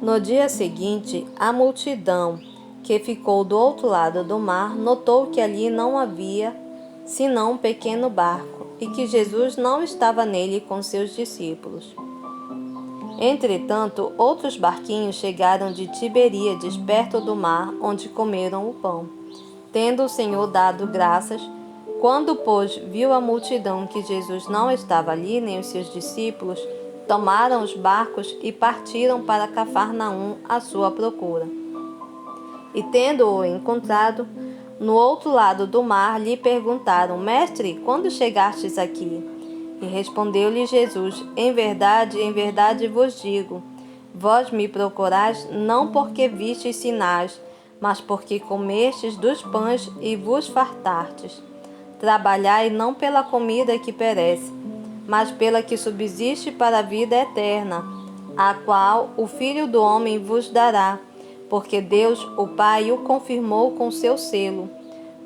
No dia seguinte, a multidão, que ficou do outro lado do mar, notou que ali não havia senão um pequeno barco e que Jesus não estava nele com seus discípulos. Entretanto, outros barquinhos chegaram de Tiberíades, perto do mar, onde comeram o pão. Tendo o Senhor dado graças, quando, pois, viu a multidão que Jesus não estava ali, nem os seus discípulos, tomaram os barcos e partiram para Cafarnaum à sua procura. E tendo-o encontrado, no outro lado do mar, lhe perguntaram: Mestre, quando chegastes aqui? E respondeu-lhe Jesus: em verdade vos digo, vós me procurais não porque vistes sinais, mas porque comestes dos pães e vos fartastes. Trabalhai não pela comida que perece, mas pela que subsiste para a vida eterna, a qual o Filho do Homem vos dará, porque Deus, o Pai, o confirmou com seu selo.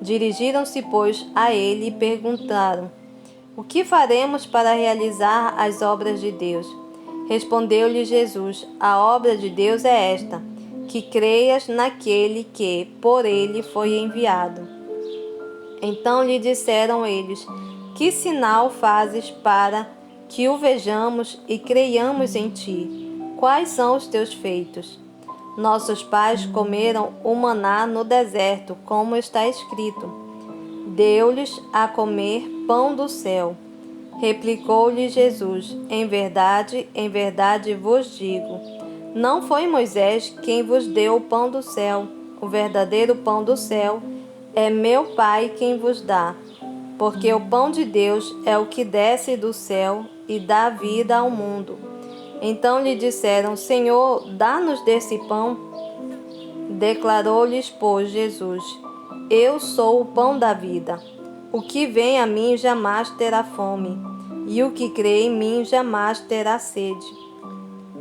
Dirigiram-se, pois, a ele e perguntaram: o que faremos para realizar as obras de Deus? Respondeu-lhe Jesus: a obra de Deus é esta, que creias naquele que por ele foi enviado. Então lhe disseram eles: que sinal fazes para que o vejamos e creiamos em ti? Quais são os teus feitos? Nossos pais comeram o maná no deserto, como está escrito: deu-lhes a comer pão do céu. Replicou-lhe Jesus: em verdade vos digo, não foi Moisés quem vos deu o pão do céu. O verdadeiro pão do céu é meu Pai quem vos dá. Porque o pão de Deus é o que desce do céu e dá vida ao mundo. Então lhe disseram: Senhor, dá-nos desse pão. Declarou-lhes, pois, Jesus: eu sou o pão da vida. O que vem a mim jamais terá fome, e o que crê em mim jamais terá sede.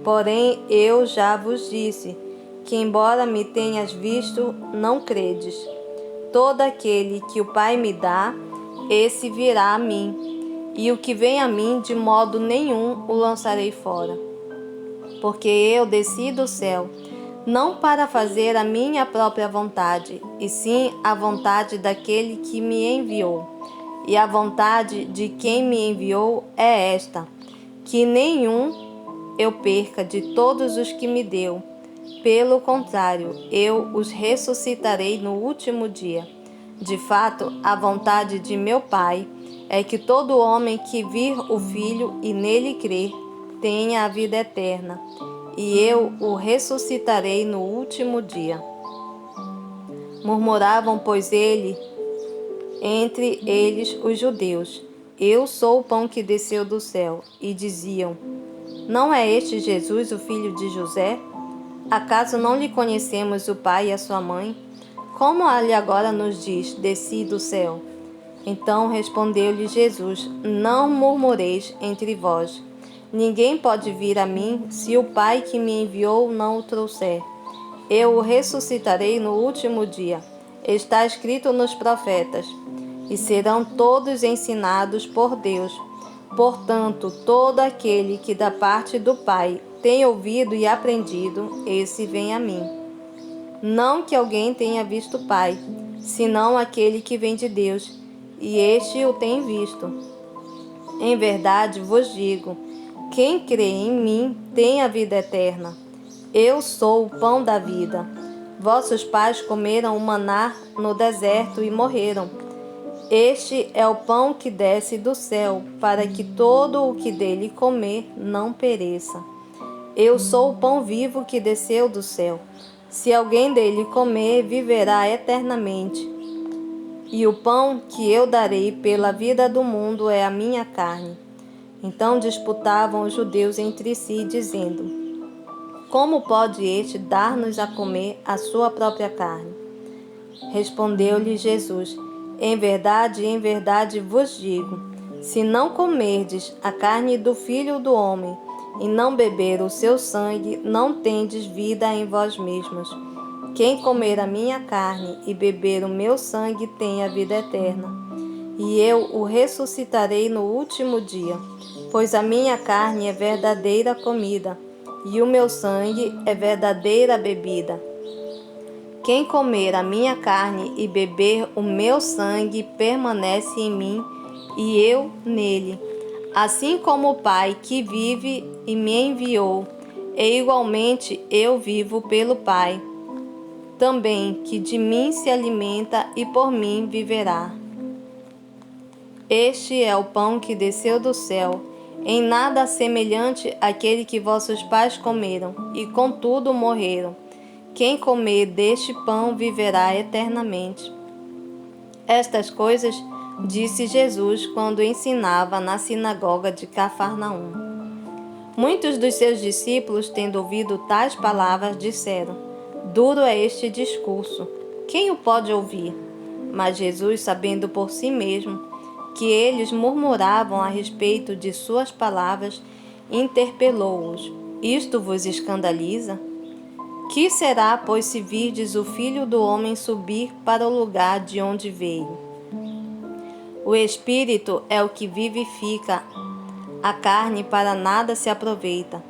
Porém, eu já vos disse, que embora me tenhas visto, não credes. Todo aquele que o Pai me dá, esse virá a mim, e o que vem a mim, de modo nenhum o lançarei fora. Porque eu desci do céu, não para fazer a minha própria vontade, e sim a vontade daquele que me enviou. E a vontade de quem me enviou é esta, que nenhum eu perca de todos os que me deu. Pelo contrário, eu os ressuscitarei no último dia. De fato, a vontade de meu Pai é que todo homem que vir o Filho e nele crer tenha a vida eterna, e eu o ressuscitarei no último dia. Murmuravam, pois, entre eles os judeus: eu sou o pão que desceu do céu. E diziam: não é este Jesus, o filho de José? Acaso não lhe conhecemos o pai e a sua mãe? Como ele agora nos diz: desci do céu? Então respondeu-lhe Jesus: não murmureis entre vós. Ninguém pode vir a mim se o Pai que me enviou não o trouxer. Eu o ressuscitarei no último dia. Está escrito nos profetas: e serão todos ensinados por Deus. Portanto, todo aquele que da parte do Pai tem ouvido e aprendido, esse vem a mim. Não que alguém tenha visto o Pai, senão aquele que vem de Deus, e este o tem visto. Em verdade vos digo, quem crê em mim tem a vida eterna. Eu sou o pão da vida. Vossos pais comeram o maná no deserto e morreram. Este é o pão que desce do céu, para que todo o que dele comer não pereça. Eu sou o pão vivo que desceu do céu. Se alguém dele comer, viverá eternamente. E o pão que eu darei pela vida do mundo é a minha carne. Então disputavam os judeus entre si, dizendo: como pode este dar-nos a comer a sua própria carne? Respondeu-lhe Jesus: em verdade vos digo, se não comerdes a carne do Filho do Homem e não beber o seu sangue, não tendes vida em vós mesmos. Quem comer a minha carne e beber o meu sangue tem a vida eterna, e eu o ressuscitarei no último dia. Pois a minha carne é verdadeira comida, e o meu sangue é verdadeira bebida. Quem comer a minha carne e beber o meu sangue permanece em mim e eu nele. Assim como o Pai que vive e me enviou, e igualmente eu vivo pelo Pai, também que de mim se alimenta e por mim viverá. Este é o pão que desceu do céu, em nada semelhante àquele que vossos pais comeram, e contudo morreram. Quem comer deste pão viverá eternamente. Estas coisas disse Jesus quando ensinava na sinagoga de Cafarnaum. Muitos dos seus discípulos, tendo ouvido tais palavras, disseram: Duro é este discurso, quem o pode ouvir? Mas Jesus, sabendo por si mesmo que eles murmuravam a respeito de suas palavras, interpelou-os: Isto vos escandaliza? Que será, pois, se virdes o Filho do Homem subir para o lugar de onde veio? O Espírito é o que vivifica, a carne para nada se aproveita.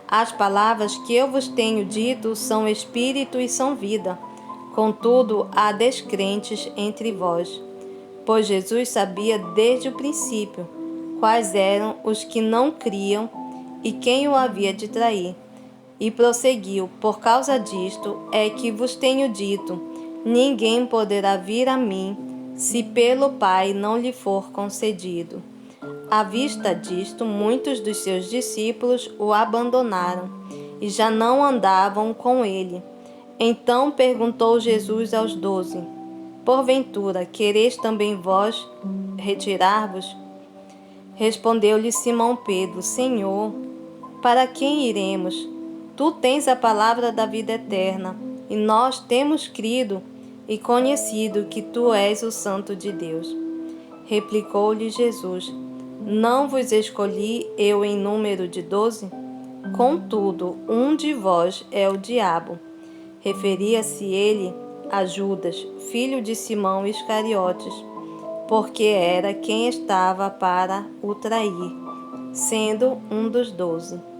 As palavras que eu vos tenho dito são Espírito e são vida. Contudo, há descrentes entre vós. Pois Jesus sabia desde o princípio quais eram os que não criam e quem o havia de trair. E prosseguiu: Por causa disto é que vos tenho dito: ninguém poderá vir a mim, se pelo Pai não lhe for concedido. À vista disto, muitos dos seus discípulos o abandonaram e já não andavam com ele. Então perguntou Jesus aos 12: Porventura, quereis também vós retirar-vos? Respondeu-lhe Simão Pedro: Senhor, para quem iremos? Tu tens a palavra da vida eterna, e nós temos crido e conhecido que tu és o Santo de Deus. Replicou-lhe Jesus: Não vos escolhi eu em número de 12? Contudo, um de vós é o diabo. Referia-se ele a Judas, filho de Simão Iscariotes, porque era quem estava para o trair, sendo um dos 12.